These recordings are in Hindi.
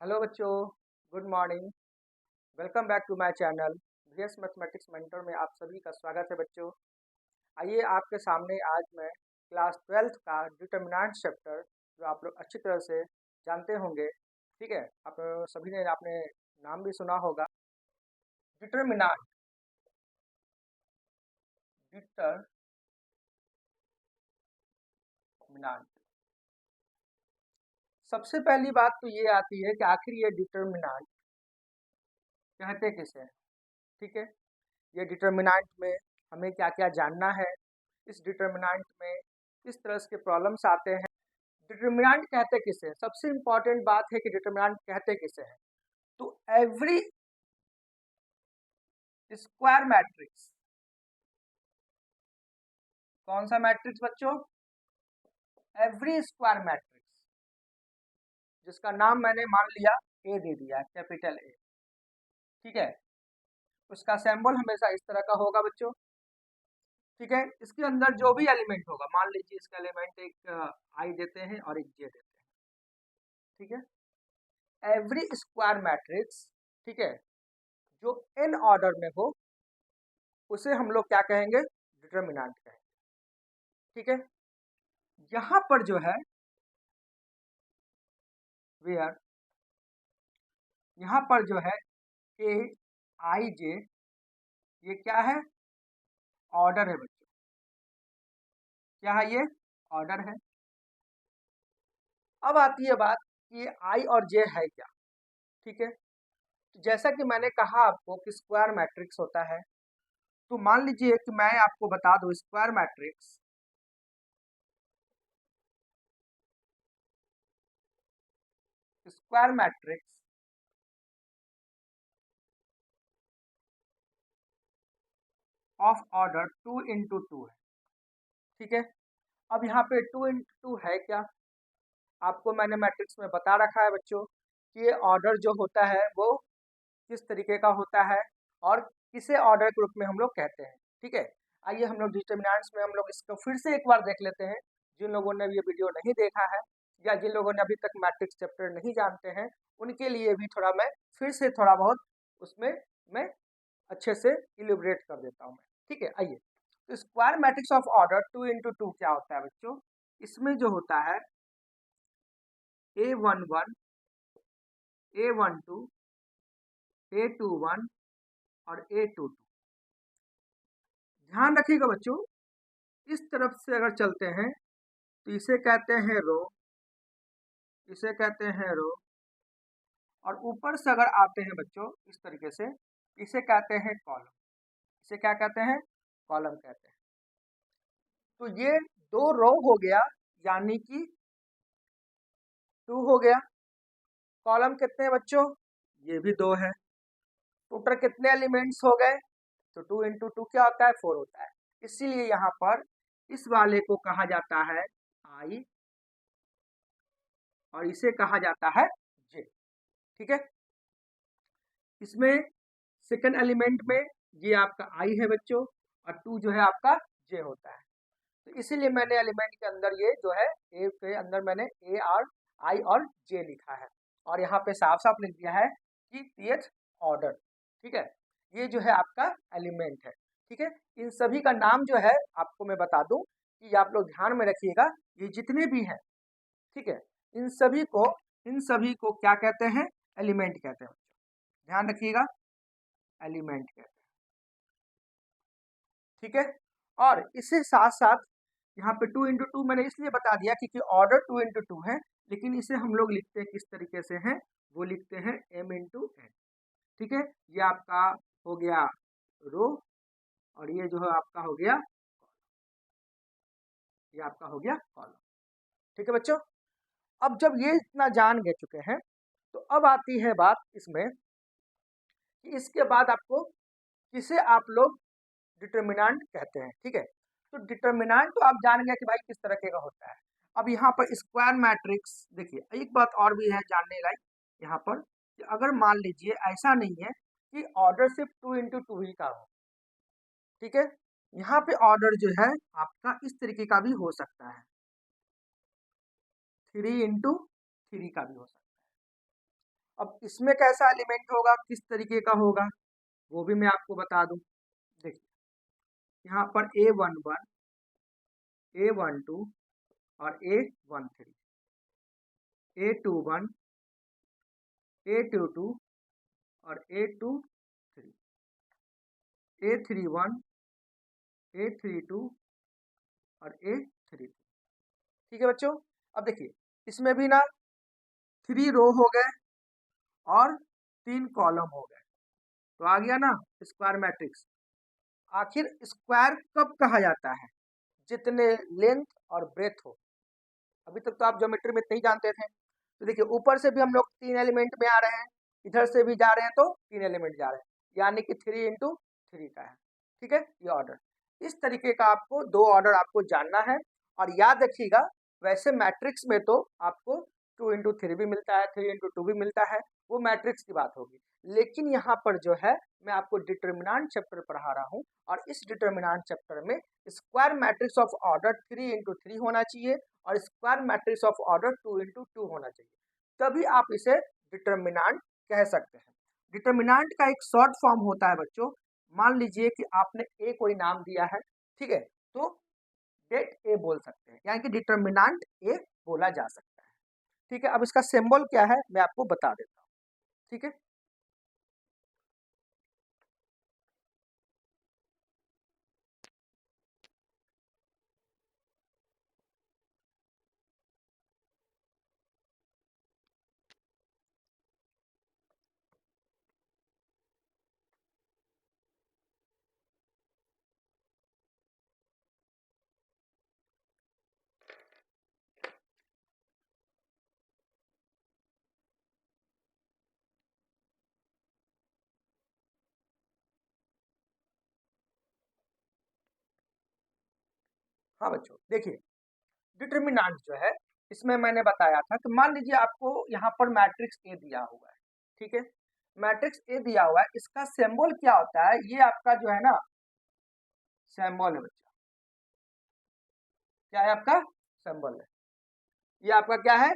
हेलो बच्चों, good morning. Welcome back to my channel VS mathematics mentor में आप सभी का स्वागत है बच्चों। आइए आपके सामने आज मैं क्लास 12th का डिटर्मिनेंट चैप्टर जो आप लोग अच्छी तरह से जानते होंगे, ठीक है। आप सभी ने आपने नाम भी सुना होगा, डिटर्मिनेंट। डिटर्मिनेंट सबसे पहली बात तो ये आती है कि आखिर ये डिटर्मिनेंट कहते किसे हैं, ठीक है। ये डिटर्मिनेंट में हमें क्या क्या जानना है, इस डिटर्मिनेंट में किस तरह के प्रॉब्लम्स आते हैं, डिटर्मिनेंट कहते किसे हैं। सबसे इंपॉर्टेंट बात है कि डिटर्मिनेंट कहते किसे हैं। तो एवरी स्क्वायर मैट्रिक्स, कौन सा मैट्रिक्स बच्चों? एवरी स्क्वायर मैट्रिक्स, जिसका नाम मैंने मान लिया ए दे दिया, कैपिटल ए, ठीक है। उसका सिंबल हमेशा इस तरह का होगा बच्चों, ठीक है। इसके अंदर जो भी एलिमेंट होगा, मान लीजिए इसका एलिमेंट एक आई देते हैं और एक जे देते हैं, ठीक है। एवरी स्क्वायर मैट्रिक्स, ठीक है, जो n ऑर्डर में हो उसे हम लोग क्या कहेंगे? डिटर्मिनेंट कहेंगे, ठीक है। यहां पर जो है वेयर, यहां पर जो है ए आई जे, ये क्या है? ऑर्डर है बच्चों। क्या है ये? ऑर्डर है। अब आती है बात कि आई और जे है क्या, ठीक है। तो जैसा कि मैंने कहा आपको कि स्क्वायर मैट्रिक्स होता है, तो मान लीजिए कि मैं आपको बता दूं square matrix square matrix of order 2 × 2 है, ठीक है। अब यहाँ पे 2 × 2 है क्या, आपको मैंने मैट्रिक्स में बता रखा है बच्चों कि ये ऑर्डर जो होता है वो किस तरीके का होता है और किसे ऑर्डर के रूप में हम लोग कहते हैं, ठीक है। आइए हम लोग डिटर्मिनेंट्स में हम लोग इसको फिर से एक बार देख लेते हैं। जिन लोगों ने ये वीडियो नहीं देखा है या जिन लोगों ने अभी तक मैट्रिक्स चैप्टर नहीं जानते हैं, उनके लिए भी थोड़ा मैं फिर से थोड़ा बहुत उसमें मैं अच्छे से इलिब्रेट कर देता हूँ मैं, ठीक है। आइए, तो स्क्वायर मैट्रिक्स ऑफ ऑर्डर 2 × 2 क्या होता है बच्चों? इसमें जो होता है A11, A12, A21 और A22। ध्यान रखिएगा बच्चों, इस तरफ से अगर चलते हैं तो इसे कहते हैं रो, इसे कहते हैं रो, और ऊपर से अगर आते हैं बच्चों इस तरीके से, इसे कहते हैं कॉलम। इसे क्या कहते हैं? कॉलम कहते हैं। तो ये 2 रो हो गया, यानी कि 2 हो गया। कॉलम कितने हैं बच्चों? ये भी 2 है। टोटल कितने एलिमेंट्स हो गए? तो 2 × 2 क्या होता है? 4 होता है। इसीलिए यहाँ पर इस वाले को कहा जाता है आई और इसे कहा जाता है जे, ठीक है। इसमें सेकंड एलिमेंट में ये आपका आई है बच्चों और 2 जो है आपका जे होता है। तो इसीलिए मैंने एलिमेंट के अंदर ये जो है ए के अंदर मैंने ए और आई और जे लिखा है और यहाँ पे साफ साफ लिख दिया है कि pth ऑर्डर, ठीक है। ये जो है आपका एलिमेंट है, ठीक है। इन सभी का नाम जो है आपको मैं बता दूं कि आप लोग ध्यान में रखिएगा, ये जितने भी हैं, ठीक है, इन सभी को क्या कहते हैं? एलिमेंट कहते हैं। ध्यान रखिएगा, एलिमेंट कहते हैं, ठीक है। और इससे साथ साथ यहाँ पे 2 × 2 मैंने इसलिए बता दिया क्योंकि ऑर्डर 2 × 2 है, लेकिन इसे हम लोग लिखते हैं किस तरीके से हैं? वो लिखते हैं m × n, ठीक है। ये आपका हो गया रो और ये जो है आपका हो गया, ये आपका हो गया कॉलम, ठीक है बच्चों। अब जब ये इतना जान गए चुके हैं, तो अब आती है बात इसमें कि इसके बाद आपको किसे आप लोग डिटर्मिनेंट कहते हैं, ठीक है। तो डिटर्मिनेंट तो आप जान गए कि भाई किस तरह का होता है। अब यहाँ पर स्क्वायर मैट्रिक्स देखिए, एक बात और भी है जानने लायक यहाँ पर कि अगर मान लीजिए ऐसा नहीं है कि ऑर्डर सिर्फ 2 × 2 ही का हो, ठीक है। यहाँ पे ऑर्डर जो है आपका इस तरीके का भी हो सकता है, 3 × 3 का भी हो सकता है। अब इसमें कैसा एलिमेंट होगा, किस तरीके का होगा, वो भी मैं आपको बता दूं। देखिए यहाँ पर A11, A12 और A13, A21, A22 और A23, A31, A32 और A33। ठीक है बच्चों। अब देखिए इसमें भी ना 3 रो हो गए और 3 कॉलम हो गए, तो आ गया ना स्क्वायर मैट्रिक्स। आखिर स्क्वायर कब कहा जाता है, जितने लेंथ और ब्रेथ हो। अभी तक तो आप ज्योमेट्री में इतना ही जानते थे। तो देखिए ऊपर से भी हम लोग 3 एलिमेंट में आ रहे हैं, इधर से भी जा रहे हैं तो 3 एलिमेंट जा रहे हैं, यानी कि 3 इंटू 3 का है। ठीक है, ये ऑर्डर इस तरीके का आपको 2 ऑर्डर आपको जानना है। और याद रखिएगा वैसे मैट्रिक्स में तो आपको 2 इंटू 3 भी मिलता है, 3 इंटू 2 भी मिलता है, वो मैट्रिक्स की बात होगी। लेकिन यहाँ पर जो है मैं आपको डिटर्मिनेंट चैप्टर पढ़ा रहा हूँ, और इस डिटर्मिनेंट चैप्टर में square matrix of order 3 into 3 होना चाहिए और square matrix of order 2 into 2 होना चाहिए, तभी आप इसे डिटर्मिनेंट कह सकते हैं। डिटर्मिनेंट का एक शॉर्ट फॉर्म होता है बच्चों, मान लीजिए कि आपने ए कोई नाम दिया है, ठीक है, तो डेट ए बोल सकते हैं, यानी कि डिटर्मिनेंट ए बोला जा सकता है। ठीक है, अब इसका सिंबल क्या है मैं आपको बता देता हूँ। ठीक है, हाँ बच्चों देखिए डिटर्मिनेंट जो है इसमें मैंने बताया था कि मान लीजिए आपको यहाँ पर मैट्रिक्स ए दिया हुआ है। ठीक है, मैट्रिक्स ए दिया हुआ है, इसका सिंबल क्या होता है, ये आपका जो है ना सिंबल है बच्चा। क्या है आपका सिंबल है, ये आपका क्या है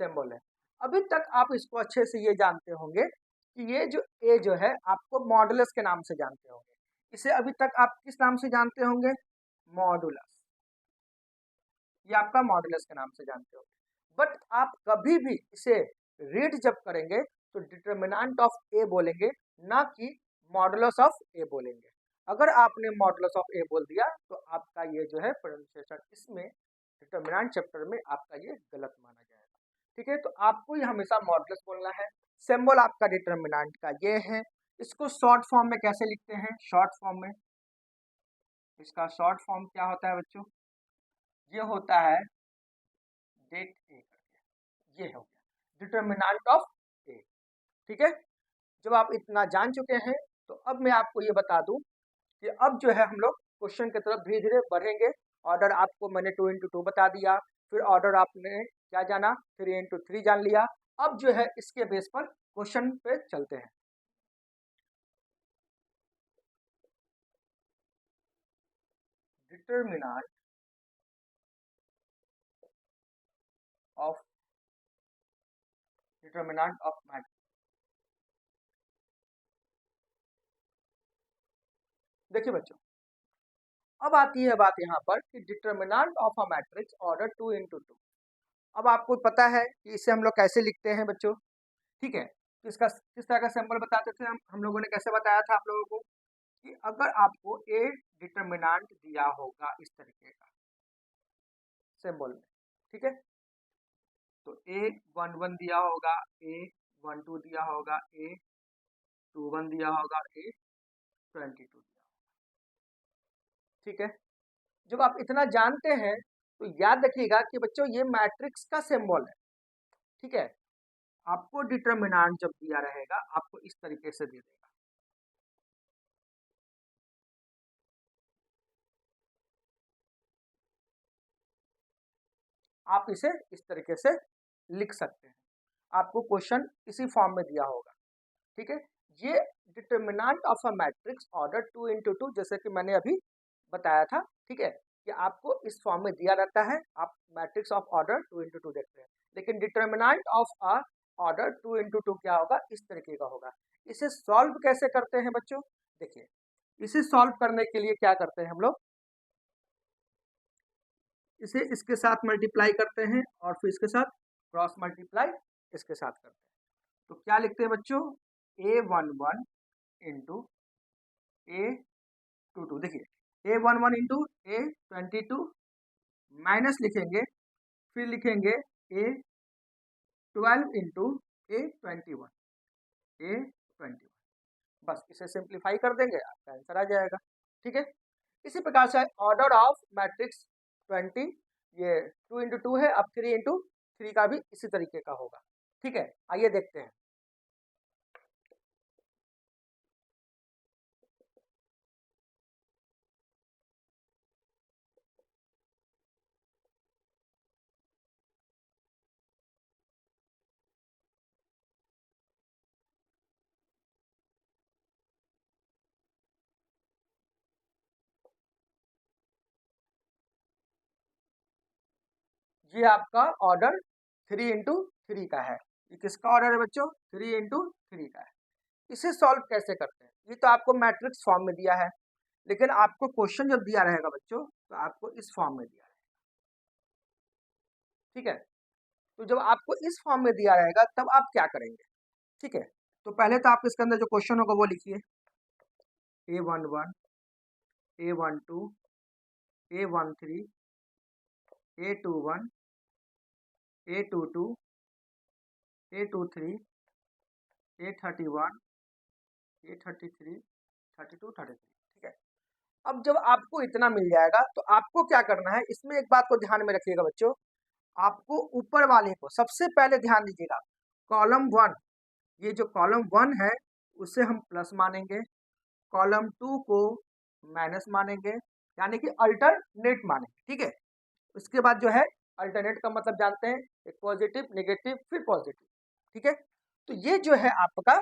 सिंबल है। अभी तक आप इसको अच्छे से ये जानते होंगे कि ये जो ए जो है आपको मॉडुलस के नाम से जानते होंगे। इसे अभी तक आप किस नाम से जानते होंगे, मॉडुलस, ये आपका मॉडुलस के नाम से जानते होंगे। बट आप कभी भी इसे रीड जब करेंगे तो डिटर्मिनेंट ऑफ ए बोलेंगे, ना कि मॉडुलस ऑफ ए बोलेंगे। अगर आपने मॉडुलस ऑफ ए बोल दिया तो आपका ये जो है प्रोनाउंसिएशन इसमें डिटर्मिनेंट चैप्टर में आपका ये गलत माना जाएगा। ठीक है, तो आपको ये हमेशा मॉडुलस बोलना है। सिंबल आपका डिटर्मिनेंट का ये है। इसको शॉर्ट फॉर्म में कैसे लिखते हैं, शॉर्ट फॉर्म में इसका शॉर्ट फॉर्म क्या होता है बच्चों, ये होता है डेट ए करके, ये हो गया डिटर्मिनेंट ऑफ ए। ठीक है, जब आप इतना जान चुके हैं तो अब मैं आपको ये बता दूं कि अब जो है हम लोग क्वेश्चन की तरफ धीरे धीरे बढ़ेंगे। ऑर्डर आपको मैंने 2 इंटू 2 बता दिया, फिर ऑर्डर आपने क्या जाना 3 इंटू 3 जान लिया। अब जो है इसके बेस पर क्वेश्चन पे चलते हैं। Determinant of matrix. देखिए बच्चों अब आती है बात यहाँ पर कि determinant of a matrix order 2 into 2। अब आपको पता है कि इसे हम लोग कैसे लिखते हैं बच्चों। ठीक है, तो इसका किस तरह का सिंबल बताते थे हम लोगों ने कैसे बताया था आप लोगों को कि अगर आपको ए डिटर्मिनेंट दिया होगा इस तरीके का सिंबल में, ठीक है, तो A11 दिया होगा, A12 दिया होगा, A21 दिया होगा, A22 दिया होगा। ठीक है, जब आप इतना जानते हैं तो याद रखिएगा कि बच्चों ये मैट्रिक्स का सिंबल है। ठीक है, आपको डिटर्मिनेंट जब दिया रहेगा आपको इस तरीके से दे देगा। आप इसे इस तरीके से लिख सकते हैं, आपको क्वेश्चन इसी फॉर्म में दिया होगा। ठीक है, ये determinant of a matrix order 2 into 2 जैसे कि मैंने अभी बताया था। ठीक है, कि आपको इस फॉर्म में दिया रहता है, आप मैट्रिक्स ऑफ ऑर्डर 2 इंटू 2 देखते हैं, लेकिन डिटर्मिनेंट ऑफ अ ऑर्डर 2 × 2 क्या होगा, इस तरीके का होगा। इसे सॉल्व कैसे करते हैं बच्चों, देखिए इसे सॉल्व करने के लिए क्या करते हैं हम लोग, इसे इसके साथ मल्टीप्लाई करते हैं और फिर इसके साथ क्रॉस मल्टीप्लाई इसके साथ करते हैं। तो क्या लिखते हैं बच्चों, A11 इंटू A22, देखिए A11 इंटू A22 माइनस लिखेंगे, फिर लिखेंगे A12 इंटू A21, बस इसे सिंप्लीफाई कर देंगे, आपका आंसर आ जाएगा। ठीक है, इसी प्रकार से ऑर्डर ऑफ मैट्रिक्स 20, ये 2 × 2 है, अब 3 × 3 का भी इसी तरीके का होगा। ठीक है, आइए देखते हैं। ये आपका ऑर्डर 3 × 3 का है। ये किसका ऑर्डर है बच्चों, 3 × 3 का है। इसे सॉल्व कैसे करते हैं, ये तो आपको मैट्रिक्स फॉर्म में दिया है, लेकिन आपको क्वेश्चन जब दिया रहेगा बच्चों तो आपको इस फॉर्म में दिया रहेगा। ठीक है, तो जब आपको इस फॉर्म में दिया रहेगा तब आप क्या करेंगे। ठीक है, तो पहले तो आप इसके अंदर जो क्वेश्चन होगा वो लिखिए, A11, A12, A13, A21, A22, A23, A31, A33, 32, 33। ठीक है, अब जब आपको इतना मिल जाएगा तो आपको क्या करना है, इसमें एक बात को ध्यान में रखिएगा बच्चों, आपको ऊपर वाले को सबसे पहले ध्यान दीजिएगा, कॉलम 1, ये जो कॉलम 1 है उसे हम प्लस मानेंगे, कॉलम 2 को माइनस मानेंगे, यानी कि अल्टरनेट मानेंगे। ठीक है, उसके बाद जो है अल्टरनेट का मतलब जानते हैं, एक पॉजिटिव नेगेटिव फिर पॉजिटिव। ठीक है, तो ये जो है आपका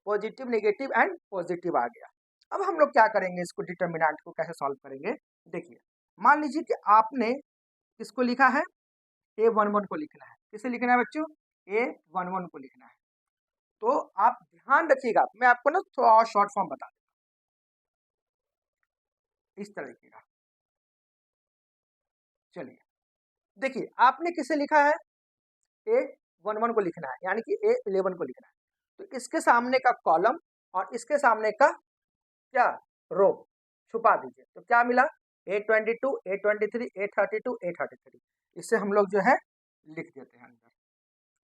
पॉजिटिव नेगेटिव एंड पॉजिटिव आ गया। अब हम लोग क्या करेंगे, इसको डिटर्मिनेंट को कैसे सॉल्व करेंगे, देखिए मान लीजिए कि आपने किसको लिखा है, A11 को लिखना है। किसे लिखना है बच्चों, A11 को लिखना है। तो आप ध्यान रखिएगा, मैं आपको ना थोड़ा और शॉर्ट फॉर्म बता दूं इस तरीके का। चलिए देखिए, आपने किसे लिखा है, A11 को लिखना है, यानी कि A11 को लिखना है। तो इसके सामने का कॉलम और इसके सामने का क्या, रो छुपा दीजिए। तो क्या मिला, A22, A23, A32, A33। इससे हम लोग जो है लिख देते हैं अंदर।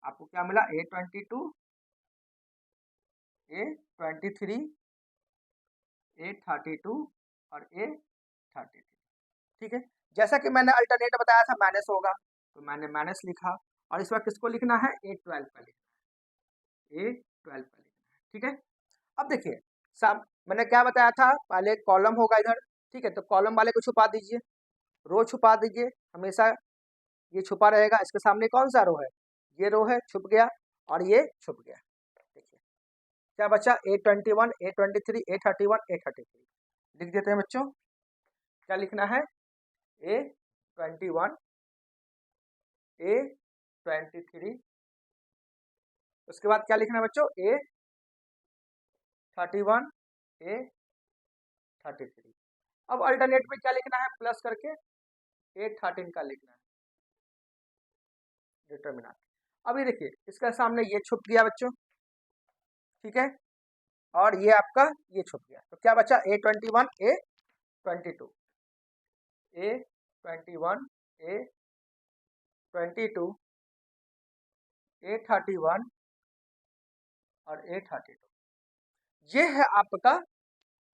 आपको क्या मिला, A22, A23, A32 और A33। ठीक है, जैसा कि मैंने अल्टरनेट बताया था माइनस होगा, तो मैंने माइनस लिखा, और इस बार किसको लिखना है, A12 का लिखना है, A12 का लिखना है। ठीक है, अब देखिए मैंने क्या बताया था, पहले कॉलम होगा इधर। ठीक है, तो कॉलम वाले को छुपा दीजिए, रो छुपा दीजिए, हमेशा ये छुपा रहेगा। इसके सामने कौन सा रो है, ये रो है, छुप गया, और ये छुप गया। देखिए क्या बचा, A21, A23, A31, A33 लिख देते हैं बच्चों। क्या लिखना है, A21, A23, उसके बाद क्या लिखना है बच्चों, A31, A33। अब अल्टरनेट में क्या लिखना है, प्लस करके A13 का लिखना है डिटर्मिनेंट। अभी देखिए इसका सामने ये छुप गया बच्चों। ठीक है, और ये आपका ये छुप गया, तो क्या बचा, A21, A22, A21, A22, A31 और A32। ये है आपका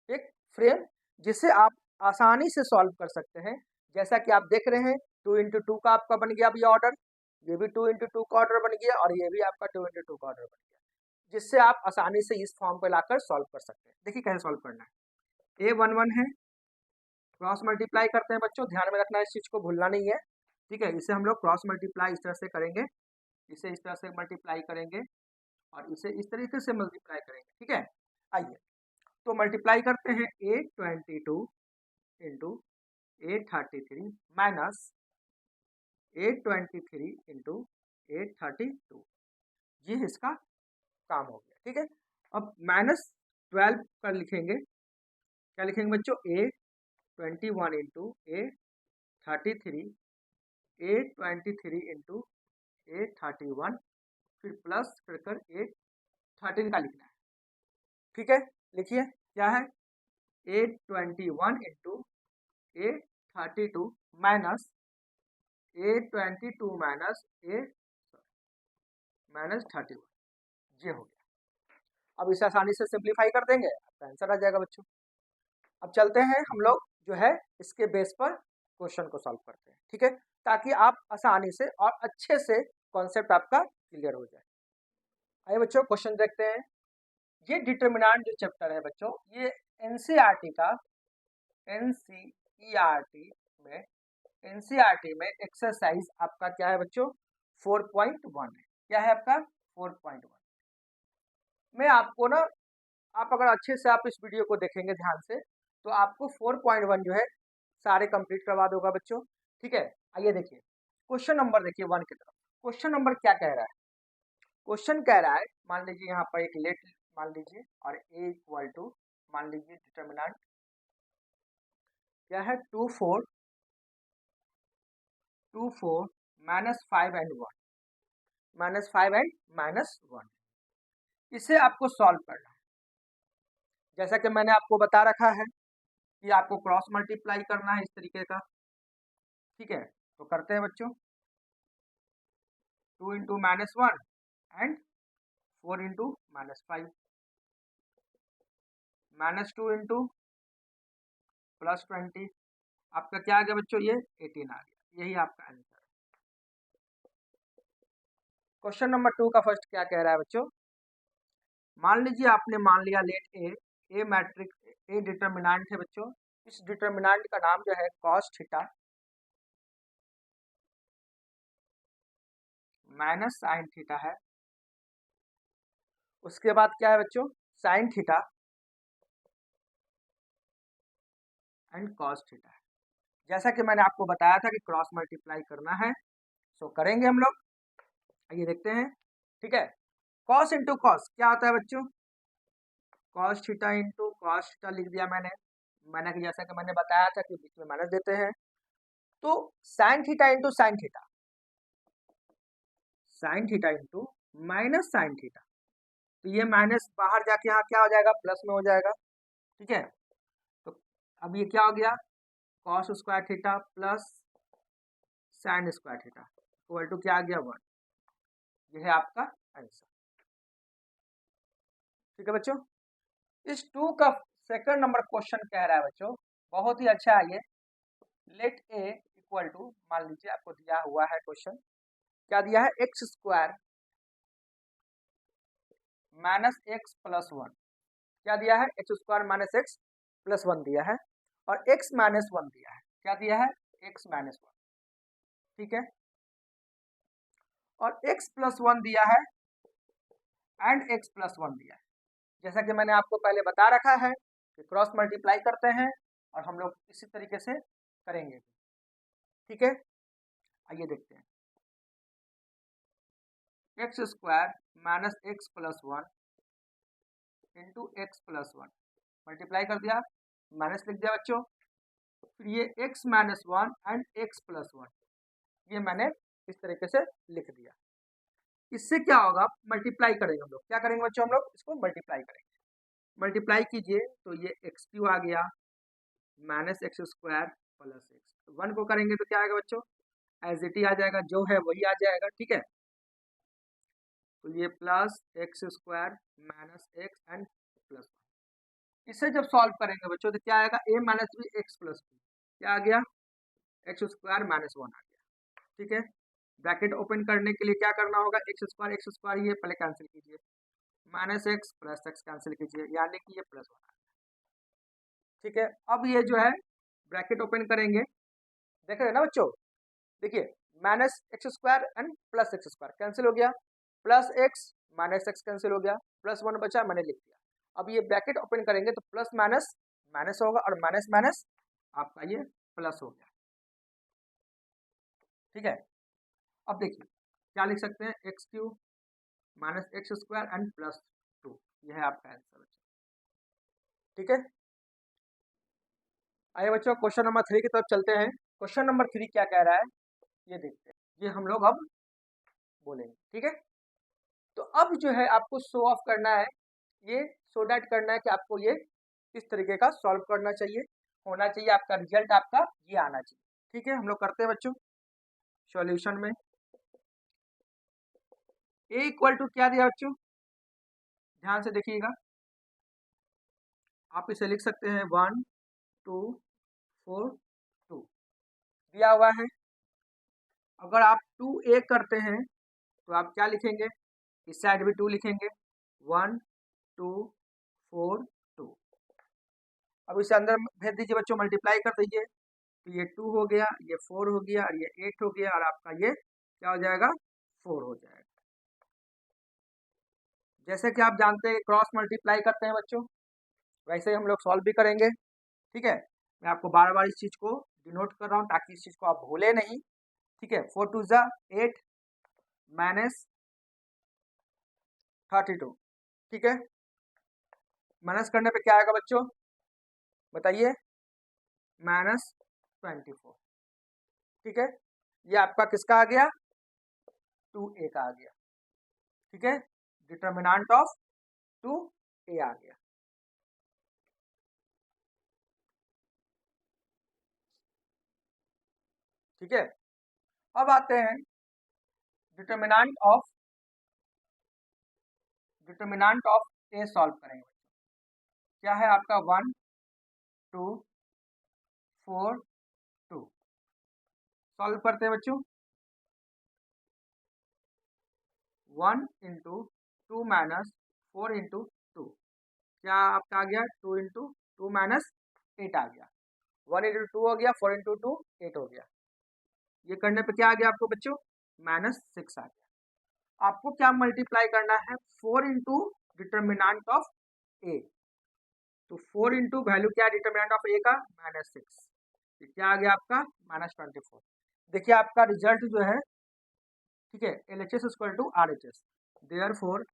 एक फ्रेम जिसे आप आसानी से सॉल्व कर सकते हैं। जैसा कि आप देख रहे हैं 2 × 2 का आपका बन गया अभी ऑर्डर, ये भी 2 × 2 का ऑर्डर बन गया, और ये भी आपका 2 × 2 का ऑर्डर बन गया, जिससे आप आसानी से इस फॉर्म पर लाकर सॉल्व कर सकते हैं। देखिए कैसे सॉल्व करना है, A11 है, क्रॉस मल्टीप्लाई करते हैं बच्चों, ध्यान में रखना, इस चीज को भूलना नहीं है। ठीक है, इसे हम लोग क्रॉस मल्टीप्लाई इस तरह से करेंगे, इसे इस तरह से मल्टीप्लाई करेंगे, और इसे इस तरीके से मल्टीप्लाई करेंगे। ठीक है, आइए तो मल्टीप्लाई करते हैं, A22 into A33 minus A23 into A32। ये इसका काम हो गया। ठीक है, अब -12 कर लिखेंगे, क्या लिखेंगे बच्चों, A21 into A33, A23 into A31, फिर प्लस कर A13 का लिखना है। ठीक है, लिखिए क्या है, A21 into A32 minus A22 minus -31, ये हो गया। अब इसे आसानी से सिंप्लीफाई कर देंगे, आपका आंसर आ जाएगा बच्चों। अब चलते हैं हम लोग जो है इसके बेस पर क्वेश्चन को सॉल्व करते हैं। ठीक है, ताकि आप आसानी से और अच्छे से कॉन्सेप्ट आपका क्लियर हो जाए। आइए बच्चों क्वेश्चन देखते हैं। ये डिटर्मिनेंट जो चैप्टर है बच्चों, ये एनसीईआरटी का एनसीईआरटी में एक्सरसाइज आपका क्या है बच्चों, 4.1 है। क्या है आपका 4.1। मैं आपको ना, आप अगर अच्छे से आप इस वीडियो को देखेंगे ध्यान से, तो आपको 4.1 जो है सारे कंप्लीट करवा दोगा बच्चों। ठीक है, आइए देखिए क्वेश्चन नंबर, देखिए 1 की तरफ। क्वेश्चन नंबर क्या कह रहा है, क्वेश्चन कह रहा है, मान लीजिए यहाँ पर एक लेट मान लीजिए, और ए इक्वल टू मान लीजिए डिटर्मिनेंट क्या है 2 4 -5 एंड 1, -5 एंड -1। इसे आपको सॉल्व करना है। जैसा कि मैंने आपको बता रखा है कि आपको क्रॉस मल्टीप्लाई करना है इस तरीके का। ठीक है, तो करते हैं बच्चों, 2 इंटू -1 एंड 4 इंटू -5, -2 इंटू +20, आपका क्या आ गया बच्चों, ये 18 आ गया। यही आपका आंसर है। क्वेश्चन नंबर 2 का फर्स्ट क्या कह रहा है बच्चों, मान लीजिए आपने मान लिया let A matrix, A determinant है बच्चों। इस डिटर्मिनेंट का नाम जो है cos theta minus sine theta है। उसके बाद क्या है बच्चों, sine theta and cos theta है। जैसा कि मैंने आपको बताया था कि क्रॉस मल्टीप्लाई करना है, सो करेंगे हम लोग। आइए देखते हैं। ठीक है, cos इंटू कॉस क्या होता है बच्चों, cos theta into cos theta लिख दिया मैंने कि जैसा कि मैंने बताया था कि बीच में माइनस देते हैं। तो sine theta into sine theta, sine theta into minus sine theta, तो ये माइनस बाहर जाके यहाँ क्या हो जाएगा, प्लस में हो जाएगा। ठीक है, तो अब ये क्या हो गया, cos square theta plus sine square theta equal to क्या आ गया 1। यह है आपका आंसर। ठीक है बच्चों, इस 2 का सेकंड नंबर क्वेश्चन कह रहा है बच्चों, बहुत ही अच्छा है ये। लेट ए इक्वल टू, मान लीजिए आपको दिया हुआ है क्वेश्चन, क्या दिया है, x square minus x plus 1। क्या दिया है, x square minus x plus 1 दिया है, और एक्स माइनस 1 दिया है। क्या दिया है, एक्स माइनस 1। ठीक है, और एक्स प्लस 1 दिया है एंड एक्स प्लस 1 दिया है। जैसा कि मैंने आपको पहले बता रखा है कि क्रॉस मल्टीप्लाई करते हैं, और हम लोग इसी तरीके से करेंगे। ठीक है, आइए देखते हैं, x square minus x plus 1 into x plus 1, multiply कर दिया, माइनस लिख दिया बच्चों। फिर ये x minus 1 and x plus 1, ये मैंने इस तरीके से लिख दिया। इससे क्या होगा, मल्टीप्लाई करेंगे हम लोग, क्या करेंगे बच्चों, हम लोग इसको मल्टीप्लाई करेंगे। मल्टीप्लाई कीजिए तो ये एक्स क्यू आ गया minus x square plus x, 1 को करेंगे तो क्या आएगा बच्चों, एज इट ही आ जाएगा, जो है वही आ जाएगा। ठीक है, तो ये plus x square minus x and plus 1। इसे जब सॉल्व करेंगे बच्चों तो क्या आएगा, a minus b x plus b, क्या आ गया, एक्स स्क्वायर माइनस 1 आ गया। ठीक है, ब्रैकेट ओपन करने के लिए क्या करना होगा, एक्स स्क्वायर ये पहले कैंसिल कीजिए, minus x plus x cancel कीजिए, यानी कि ये प्लस 1 आ गया। ठीक है, अब ये जो है ब्रैकेट ओपन करेंगे, देख रहे हैं ना बच्चों, देखिए minus x square and plus x square cancel हो गया, plus x minus x cancel हो गया, प्लस 1 बचा, मैंने लिख दिया। अब ये ब्रैकेट ओपन करेंगे तो प्लस माइनस माइनस होगा, और माइनस माइनस आपका ये प्लस हो गया। ठीक है, अब देखिए क्या लिख सकते हैं, x Q minus x square and plus 2, यह है आपका आंसर बच्चों। ठीक है, आइए बच्चों क्वेश्चन नंबर 3 की तरफ चलते हैं। क्वेश्चन नंबर 3 क्या कह रहा है ये देखते हैं, ये हम लोग अब बोलेंगे। ठीक है, तो अब जो है आपको शो ऑफ करना है, ये शो डैट करना है कि आपको ये इस तरीके का सॉल्व करना चाहिए, होना चाहिए आपका रिजल्ट, आपका ये आना चाहिए। ठीक है, हम लोग करते हैं बच्चों। सॉल्यूशन में ए इक्वल टू क्या दिया बच्चों, ध्यान से देखिएगा, आप इसे लिख सकते हैं 1 2 4 2 दिया हुआ है। अगर आप 2a करते हैं तो आप क्या लिखेंगे, इस साइड भी 2 लिखेंगे, 1 2 4 2। अब इसे अंदर भेज दीजिए बच्चों, मल्टीप्लाई कर दीजिए, तो ये 2 हो गया, ये 4 हो गया, और ये 8 हो गया, और आपका ये क्या हो जाएगा, 4 हो जाएगा। जैसे कि आप जानते हैं क्रॉस मल्टीप्लाई करते हैं बच्चों, वैसे ही हम लोग सॉल्व भी करेंगे। ठीक है, मैं आपको बार बार इस चीज़ को डिनोट कर रहा हूँ ताकि इस चीज़ को आप भूले नहीं। ठीक है, 4 2 जा 8 माइनस 32। ठीक है, माइनस करने पे क्या आएगा बच्चों, बताइए, माइनस 24। ठीक है, ये आपका किसका आ गया, 2a का आ गया। ठीक है, डिटर्मिनेंट ऑफ 2a आ गया। ठीक है, अब आते हैं डिटर्मिनेंट ऑफ a सॉल्व करेंगे। क्या है आपका 1 2 4 2, सॉल्व करते हैं बच्चों। 1 इंटू 2 माइनस 4 इंटू 2, क्या आपका आ गया 2 इंटू 2 माइनस 8 आ गया, 1 इंटू 2 हो गया, 4 इंटू 2 8 हो गया। ये करने पे क्या आ गया आपको बच्चों, माइनस 6 आ गया। आपको क्या मल्टीप्लाई करना है, 4 इंटू डिटर्मिनेंट ऑफ ए, तो 4 इंटू वैल्यू क्या है डिटर्मिनेंट ऑफ ए का, माइनस 6, ये क्या आ गया आपका माइनस 24। देखिए आपका रिजल्ट जो है, ठीक है, L H S equal to R H S, therefore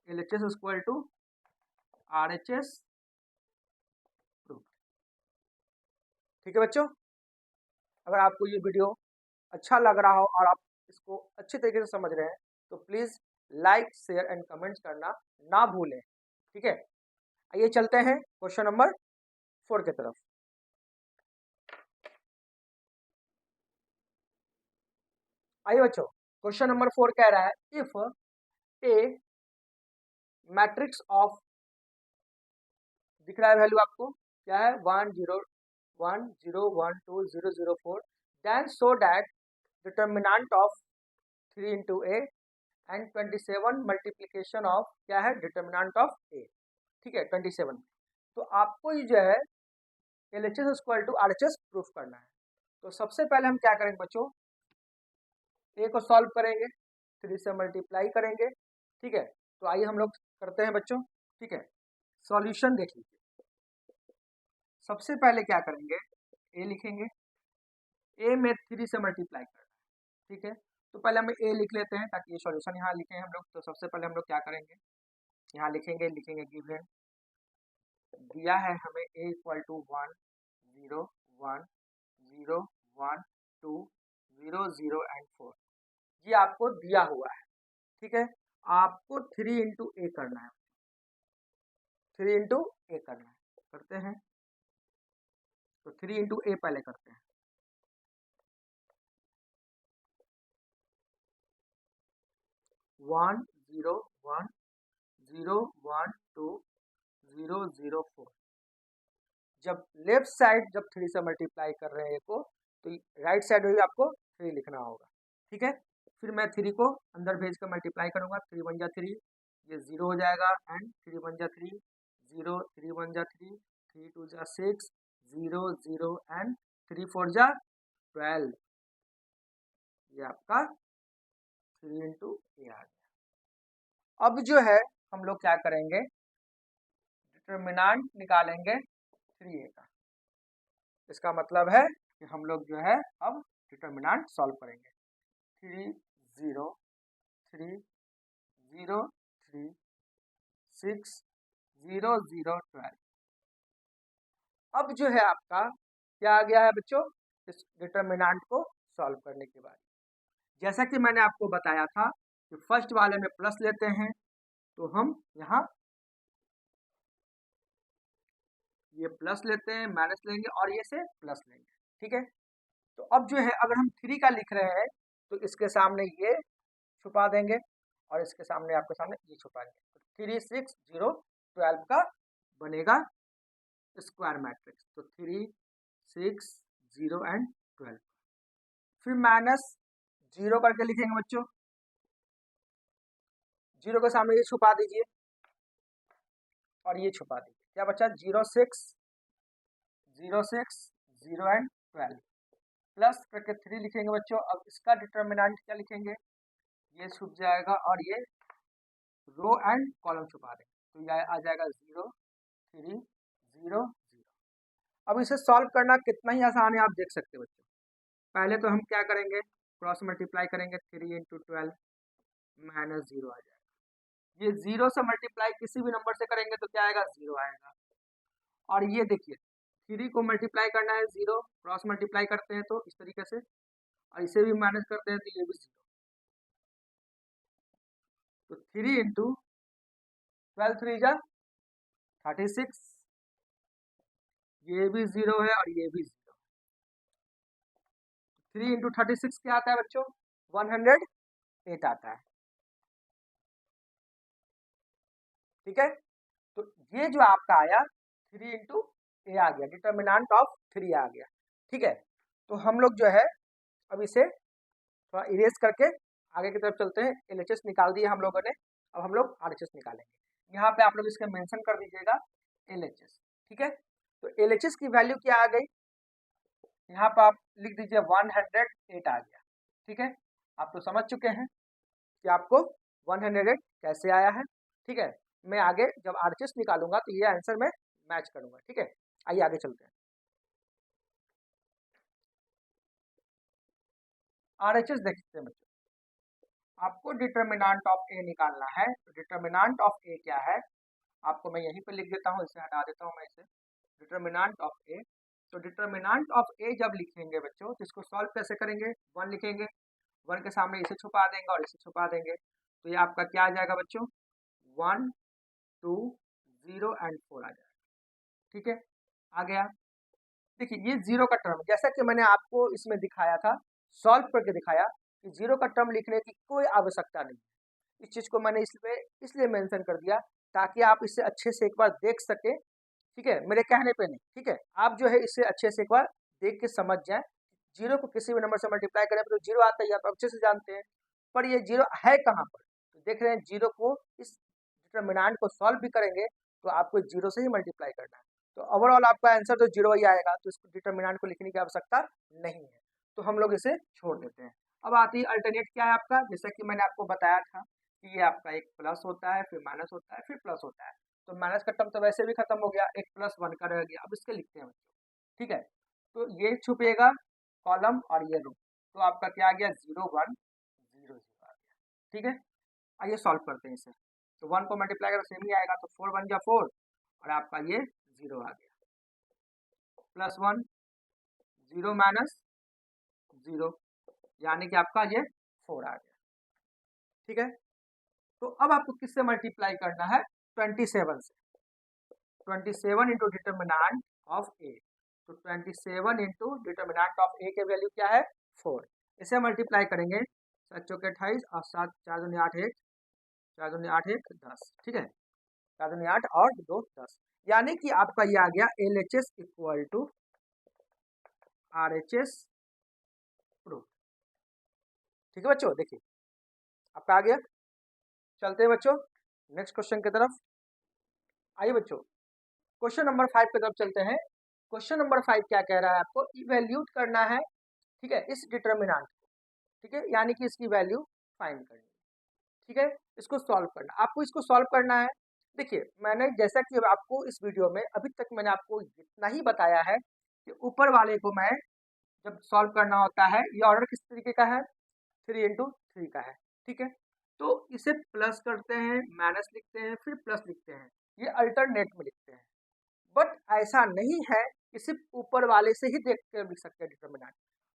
L H S equal to R H S proof. ठीक है बच्चों, अगर आपको ये वीडियो अच्छा लग रहा हो और आप इसको अच्छे तरीके से समझ रहे हैं तो please like share and comments करना ना भूलें। ठीक है, आइए चलते हैं क्वेश्चन नंबर 4 की तरफ। आइए बच्चों, क्वेश्चन नंबर 4 कह रहा है इफ ए मैट्रिक्स ऑफ, दिख रहा है वैल्यू आपको, क्या है 1 0 1 0 1 2 0 0 4, then so that determinant of 3 into A and 27 multiplication of क्या है डिटर्मिनेंट ऑफ ए। ठीक है, 27। तो आपको ये जो है L H S equal to R H S proof करना है। तो सबसे पहले हम क्या करेंगे बच्चों, ए को सॉल्व करेंगे, 3 से मल्टीप्लाई करेंगे। ठीक है, तो आइए हम लोग करते हैं बच्चों। ठीक है, सॉल्यूशन देख लीजिए, सबसे पहले क्या करेंगे, ए लिखेंगे, ए में 3 से मल्टीप्लाई करना है। ठीक है, तो पहले हम ए लिख लेते हैं ताकि ये सॉल्यूशन यहाँ लिखे हम लोग। तो सबसे पहले हम लोग क्या करेंगे, यहाँ लिखेंगे गिवन दिया है हमें ए इक्वल टू 1 0 1 0 1 2 0 0 एंड 4, ये आपको दिया हुआ है। ठीक है, आपको 3 इंटू ए करना है, 3 इंटू ए करना है, करते हैं। तो 3 इंटू ए पहले करते हैं, 1 0 1 0 1 2 0 0 4। जब लेफ्ट साइड जब 3 से मल्टीप्लाई कर रहे हैं को, तो राइट साइड में भी आपको 3 लिखना होगा। ठीक है, फिर मैं 3 को अंदर भेज कर मल्टीप्लाई करूंगा, 3 1 जा 3, ये 0 हो जाएगा, एंड 3 1 जा 3 0, 3 1 जा 3, 3 2 जा 6 0 0 एंड 3 4 जा 12, ये आपका 3 इंटू ए आ गया। अब जो है हम लोग क्या करेंगे, डिटर्मिनेंट निकालेंगे 3a का। इसका मतलब है कि हम लोग जो है अब डिटर्मिनेंट सॉल्व करेंगे, 3 0 3 0 3 6 0 0 12। अब जो है आपका क्या आ गया है बच्चों, इस डिटर्मिनेंट को सॉल्व करने के बाद जैसा कि मैंने आपको बताया था कि फर्स्ट वाले में प्लस लेते हैं, तो हम यहाँ ये प्लस लेते हैं, माइनस लेंगे और ये से प्लस लेंगे। ठीक है, तो अब जो है अगर हम 3 का लिख रहे हैं तो इसके सामने ये छुपा देंगे और इसके सामने आपके सामने ये छुपा देंगे, तो 3 6 0 12 का बनेगा स्क्वायर मैट्रिक्स। तो 3 6 0 एंड 12, फिर माइनस 0 करके लिखेंगे बच्चों, 0 के सामने ये छुपा दीजिए और ये छुपा दीजिए, क्या बचा 0 6 0 6 0 एंड 12, प्लस करके 3 लिखेंगे बच्चों। अब इसका डिटर्मिनेंट क्या लिखेंगे, ये छुप जाएगा और ये रो एंड कॉलम छुपा देंगे, तो ये आ जाएगा 0 3 0 0। अब इसे सॉल्व करना कितना ही आसान है आप देख सकते हो बच्चों। पहले तो हम क्या करेंगे, क्रॉस मल्टीप्लाई करेंगे, 3 इंटू 12 माइनस 0 आ जाएगा। ये 0 से मल्टीप्लाई किसी भी नंबर से करेंगे तो क्या आएगा, 0 आएगा। और ये देखिए 3 को मल्टीप्लाई करना है 0, क्रॉस मल्टीप्लाई करते हैं तो इस तरीके से, और इसे भी माइनस करते हैं तो ये भी 0। तो 3 इंटू 12 3 जा 36, ये भी 0 है और ये भी 0। 3 इंटू 36 क्या आता है बच्चों, 108 आता है। ठीक है, तो ये जो आपका आया 3 इंटू ए आ गया, डिटर्मिनेंट ऑफ 3 आ गया। ठीक है, तो हम लोग जो है अब इसे थोड़ा इरेज करके आगे की तरफ चलते हैं। एलएचएस निकाल दिया हम लोगों ने, अब हम लोग आरएचएस निकालेंगे। यहाँ पे आप लोग इसके मेंशन कर दीजिएगा एलएचएस। ठीक है, तो एलएचएस की वैल्यू क्या आ गई, यहाँ पर आप लिख दीजिए 108 आ गया। ठीक है, आप तो समझ चुके हैं कि आपको 108 कैसे आया है। ठीक है, मैं आगे जब आरएचएस निकालूंगा तो ये आंसर मैं मैच करूंगा। ठीक है, आइए आगे चलते हैं। आरएचएस देखते हैं बच्चों, आपको डिटर्मिनेंट ऑफ ए निकालना है। तो डिटर्मिनेंट ऑफ ए क्या है, आपको मैं यहीं पे लिख देता हूँ, इसे हटा देता हूँ मैं इसे, डिटर्मिनेंट ऑफ ए। तो डिटर्मिनेंट ऑफ ए जब लिखेंगे बच्चों तो इसको सॉल्व कैसे करेंगे, 1 लिखेंगे, 1 के सामने इसे छुपा देंगे और इसे छुपा देंगे, तो ये आपका क्या आ जाएगा बच्चों, 1 2 0 एंड 4 आ जाएगा। ठीक है, आ गया। देखिए ये 0 का टर्म, जैसा कि मैंने आपको इसमें दिखाया था, सॉल्व करके दिखाया कि 0 का टर्म लिखने की कोई आवश्यकता नहीं है। इस चीज़ को मैंने इसलिए मेंशन कर दिया ताकि आप इसे अच्छे से एक बार देख सके। ठीक है, मेरे कहने पे नहीं। ठीक है, आप जो है इसे अच्छे से एक बार देख के समझ जाएं। 0 को किसी भी नंबर से मल्टीप्लाई करें तो 0 आता है, आप अच्छे से जानते हैं, पर ये 0 है कहाँ पर, तो देख रहे हैं 0 को इस डिटर्मिनेंट को सॉल्व भी करेंगे तो आपको 0 से ही मल्टीप्लाई करना है, तो ओवरऑल आपका आंसर तो 0 ही आएगा, तो इस डिटर्मिनेंट को लिखने की आवश्यकता नहीं है, तो हम लोग इसे छोड़ देते हैं। अब आती है अल्टरनेट क्या है आपका, जैसा कि मैंने आपको बताया था कि ये आपका एक प्लस होता है, फिर माइनस होता है, फिर प्लस होता है। तो माइनस का टर्म तो वैसे भी खत्म हो गया, एक प्लस 1 का रह गया। अब इसके लिखते हैं बच्चों। ठीक है, तो ये छुपेगा कॉलम और ये रो, तो आपका क्या आ गया 0 1 0 0 आ गया। ठीक है, आइए सॉल्व करते हैं इसे। तो 1 को मल्टीप्लाई करें सेम ही आएगा, तो 4 1 जा 4 और आपका ये 0 आ गया, प्लस 1 0 माइनस 0, यानी कि आपका ये 4 आ गया। ठीक है, तो अब आपको किससे मल्टीप्लाई करना है, 27 से। 27 इंटू डिटर्मिनेंट ऑफ ए, तो 27 इंटू डिटर्मिनेंट ऑफ ए के वैल्यू क्या है 4, इसे मल्टीप्लाई करेंगे 7 चौके 28 और 7 4 दूनी 8 1 4 दूनी 8 1 10। ठीक है, 4 दूनी 8 और 2 10, यानी कि आपका ये आ गया LHS equal to RHS proof. ठीक है बच्चों, देखिए आपका आ गया। चलते हैं बच्चों नेक्स्ट क्वेश्चन की तरफ। आइए बच्चों क्वेश्चन नंबर 5 की तरफ चलते हैं। क्वेश्चन नंबर 5 क्या कह रहा है, आपको इवैल्यूएट करना है। ठीक है, इस डिटर्मिनेंट को, ठीक है, यानी कि इसकी वैल्यू फाइंड करनी है। ठीक है, इसको सॉल्व करना, आपको इसको सॉल्व करना है। देखिए मैंने जैसा कि आपको इस वीडियो में अभी तक मैंने आपको इतना ही बताया है कि ऊपर वाले को मैं जब सॉल्व करना होता है, ये ऑर्डर किस तरीके का है, 3 इंटू 3 का है। ठीक है, तो इसे प्लस करते हैं, माइनस लिखते हैं, फिर प्लस लिखते हैं, ये अल्टरनेट में लिखते हैं। बट ऐसा नहीं है कि सिर्फ ऊपर वाले से ही देख कर लिख सकते हैं डिटर्मिनेंट।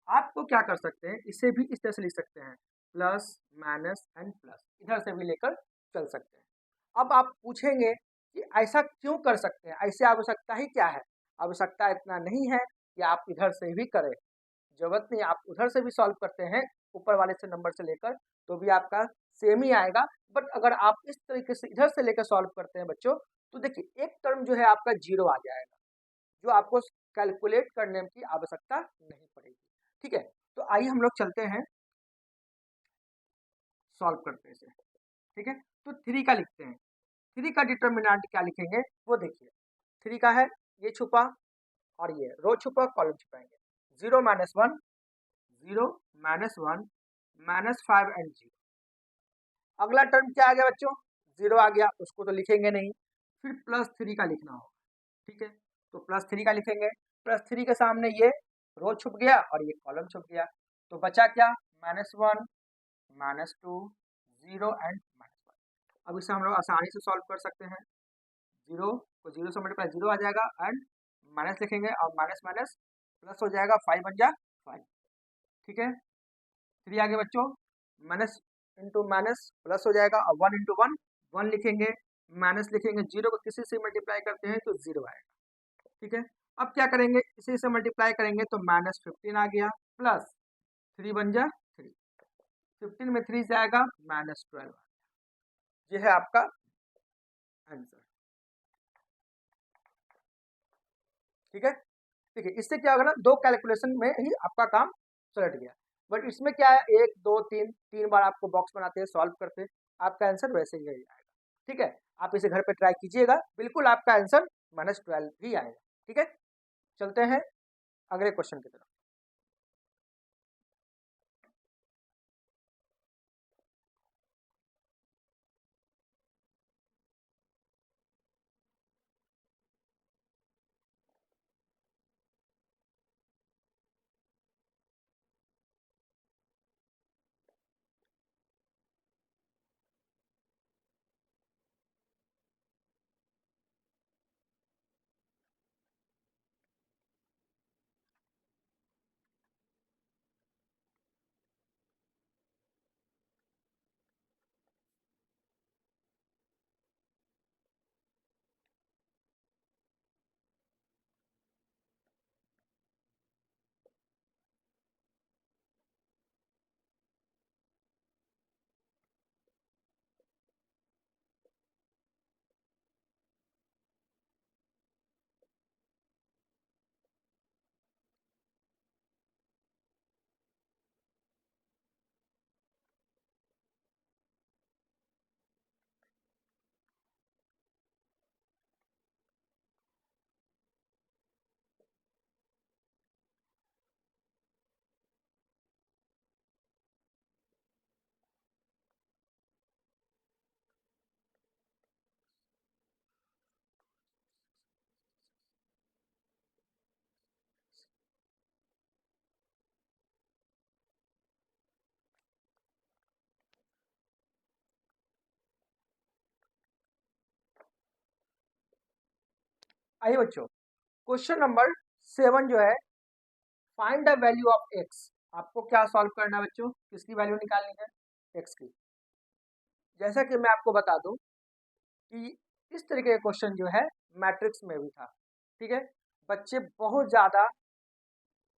आपको क्या कर सकते हैं, इसे भी इस तरह से लिख सकते हैं, प्लस माइनस एंड प्लस, इधर से भी लेकर चल सकते हैं। अब आप पूछेंगे कि ऐसा क्यों कर सकते हैं, ऐसे आवश्यकता ही क्या है? आवश्यकता इतना नहीं है कि आप इधर से भी करें, जरूरत नहीं, आप उधर से भी सॉल्व करते हैं ऊपर वाले से नंबर से लेकर तो भी आपका सेम ही आएगा। बट अगर आप इस तरीके से इधर से लेकर सॉल्व करते हैं बच्चों, तो देखिए एक टर्म जो है आपका जीरो आ जाएगा, जो आपको कैलकुलेट करने की आवश्यकता नहीं पड़ेगी। ठीक है, तो आइए हम लोग चलते हैं, सॉल्व करते हैं इसे। ठीक है, तो थ्री का लिखते हैं। थ्री का डिटर्मिनेंट क्या लिखेंगे वो देखिए। थ्री का है ये छुपा और ये रो छुपा, कॉलम छुपाएंगे। Zero minus one, zero minus one, minus five and zero. अगला टर्म क्या आ गया बच्चों, जीरो आ गया, उसको तो लिखेंगे नहीं, फिर प्लस थ्री का लिखना होगा। ठीक है, तो प्लस थ्री का लिखेंगे, प्लस थ्री के सामने ये रो छुप गया और ये कॉलम छुप गया, तो बचा क्या, minus one, minus two, zero and minus one. अब इसे हम लोग आसानी से सॉल्व कर सकते हैं। जीरो को जीरो से मल्टीप्लाई जीरो आ जाएगा एंड माइनस लिखेंगे और माइनस माइनस प्लस हो जाएगा, फाइव बन जा फाइव। ठीक है, थ्री आगे बच्चों, माइनस इंटू माइनस प्लस हो जाएगा और वन इंटू वन, वन लिखेंगे, माइनस लिखेंगे, जीरो को किसी से मल्टीप्लाई करते हैं तो जीरो आएगा। ठीक है, अब क्या करेंगे, इसी से मल्टीप्लाई करेंगे तो माइनस फिफ्टीन आ गया, प्लस थ्री बन जा थ्री, फिफ्टीन में थ्री जाएगा माइनस ट्वेल्व। ये है आपका आंसर। ठीक है, देखिए इससे क्या होगा ना, दो कैलकुलेशन में ही आपका काम सलट गया। बट इसमें क्या है, एक दो तीन, तीन बार आपको बॉक्स बनाते हैं, सॉल्व करते हैं, आपका आंसर वैसे ही आएगा। ठीक है, आप इसे घर पे ट्राई कीजिएगा, बिल्कुल आपका आंसर माइनस ट्वेल्व ही आएगा। ठीक है, चलते हैं अगले क्वेश्चन की तरफ। आइए बच्चों, क्वेश्चन नंबर 7 जो है, find the value of x. आपको क्या सॉल्व करना है बच्चों, किसकी वैल्यू निकालनी है, एक्स की। जैसा कि मैं आपको बता दूं कि इस तरीके का क्वेश्चन जो है मैट्रिक्स में भी था। ठीक है, बच्चे बहुत ज़्यादा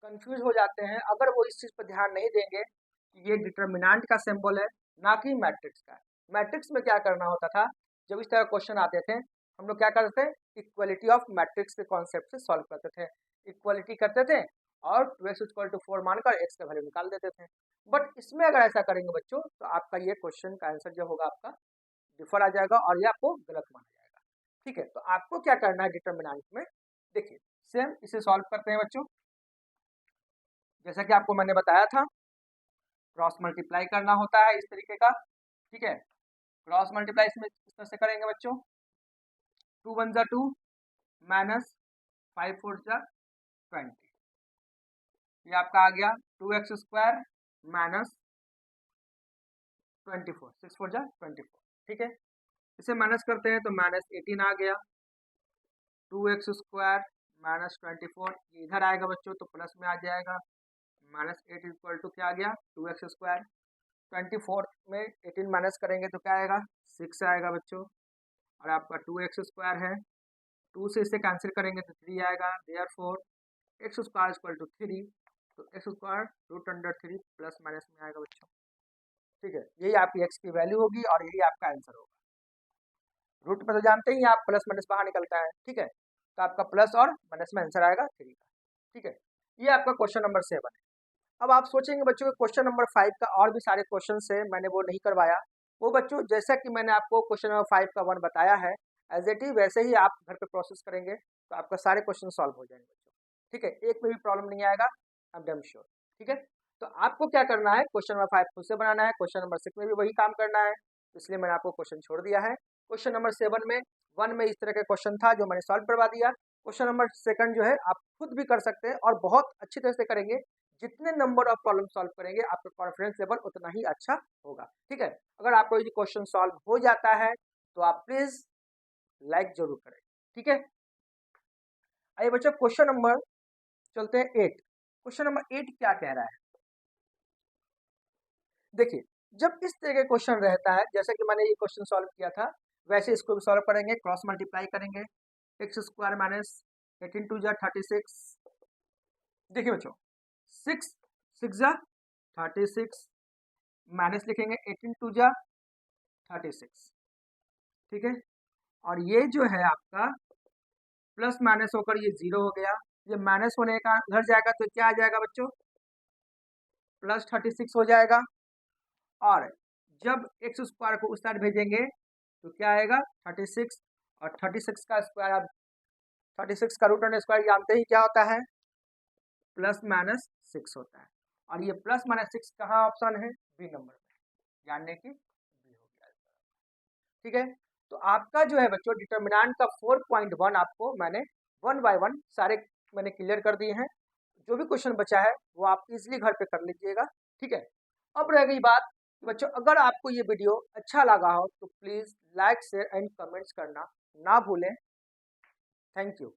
कंफ्यूज हो जाते हैं अगर वो इस चीज़ पर ध्यान नहीं देंगे कि ये डिटर्मिनेंट का सिंबल है, ना कि मैट्रिक्स का। मैट्रिक्स में क्या करना होता था, जब इस तरह क्वेश्चन आते थे, हम लोग क्या करते थे, इक्वलिटी ऑफ मैट्रिक्स के कॉन्सेप्ट से सॉल्व करते थे। इक्वलिटी करते थे और 2x=4 मानकर x का वैल्यू निकाल देते थे। बट इसमें अगर ऐसा करेंगे बच्चों, तो आपका ये क्वेश्चन का आंसर जो होगा आपका डिफर आ जाएगा और ये आपको गलत माना जाएगा। ठीक है, तो आपको क्या करना है डिटर्मिनेंट में, देखिए सेम इसे सॉल्व करते हैं बच्चों। जैसा कि आपको मैंने बताया था, क्रॉस मल्टीप्लाई करना होता है इस तरीके का। ठीक है, क्रॉस मल्टीप्लाई इसमें इस तरह से करेंगे बच्चों, टू वन जा टू, माइनस फाइव फोर जा 20, ये आपका आ गया 2x² माइनस 24, 6 4 जा 24, ठीक है। इसे माइनस करते हैं तो -18 आ गया, 2x स्क्वायर -24, ये इधर आएगा बच्चों तो प्लस में आ जाएगा, -8 इक्वल टू क्या आ गया 2x स्क्वायर, 24 में 18 माइनस करेंगे तो क्या आएगा 6 आएगा बच्चों, और आपका 2x स्क्वायर है, 2 से इसे कैंसिल करेंगे तो 3 आएगा, therefore x square equal to 3, तो x स्क्वायर √3 प्लस माइनस में आएगा बच्चों, ठीक है। यही आपकी x की वैल्यू होगी और यही आपका आंसर होगा। रूट में तो जानते ही आप प्लस माइनस बाहर निकलता है, ठीक है, तो आपका प्लस और माइनस में आंसर आएगा 3 का, ठीक है। ये आपका क्वेश्चन नंबर 7 है। अब आप सोचेंगे बच्चों के क्वेश्चन नंबर 5 का और भी सारे क्वेश्चन है, मैंने वो नहीं करवाया। वो बच्चों जैसा कि मैंने आपको क्वेश्चन नंबर 5 का 1 बताया है, एज इट इज वैसे ही आप घर पे प्रोसेस करेंगे तो आपका सारे क्वेश्चन सॉल्व हो जाएंगे बच्चों, ठीक है, एक में भी प्रॉब्लम नहीं आएगा, आई एम डैम श्योर, ठीक है। तो आपको क्या करना है, क्वेश्चन नंबर 5 खुद से बनाना है, क्वेश्चन नंबर 6 में भी वही काम करना है, इसलिए मैंने आपको क्वेश्चन छोड़ दिया है। क्वेश्चन नंबर 7 में 1 में इस तरह का क्वेश्चन था जो मैंने सॉल्व करवा दिया। क्वेश्चन नंबर 2 जो है आप खुद भी कर सकते हैं और बहुत अच्छी तरह से करेंगे, जितने नंबर ऑफ प्रॉब्लम सॉल्व करेंगे आपका कॉन्फिडेंस लेवल उतना ही अच्छा होगा, ठीक है। अगर आपको ये क्वेश्चन सॉल्व हो जाता है तो आप प्लीज लाइक जरूर करें, ठीक है। आइए बच्चों क्वेश्चन नंबर चलते हैं 8। क्वेश्चन नंबर 8 क्या कह रहा है, देखिए जब इस तरह के क्वेश्चन रहता है, जैसे कि मैंने ये क्वेश्चन सॉल्व किया था वैसे इसको भी सॉल्व करेंगे, क्रॉस मल्टीप्लाई करेंगे, x स्क्वायर माइनस 18 2 जा 36, देखिए बच्चों 6 6 जा 36 माइनस लिखेंगे 18 2 जा 36, ठीक है। और ये जो है आपका प्लस माइनस होकर ये 0 हो गया, ये माइनस होने का उधर जाएगा तो क्या आ जाएगा बच्चों प्लस 36 हो जाएगा, और जब एक्स स्क्वायर को उस साइड भेजेंगे तो क्या आएगा 36, और 36 का स्क्वायर, आप 36 का रूट अंडर स्क्वायर जानते ही क्या होता है प्लस माइनस 6 होता है, और ये प्लस माइनस 6 कहाँ ऑप्शन है बी नंबर में, जानने की बी हो गया, ठीक है। तो आपका जो है बच्चों डिटर्मिनेंट का 4.1 आपको मैंने 1 बाय 1 सारे मैंने क्लियर कर दिए हैं, जो भी क्वेश्चन बचा है वो आप इजीली घर पे कर लीजिएगा, ठीक है। अब रह गई बात बच्चों, अगर आपको ये वीडियो अच्छा लगा हो तो please like share and comments करना ना भूलें, थैंक यू।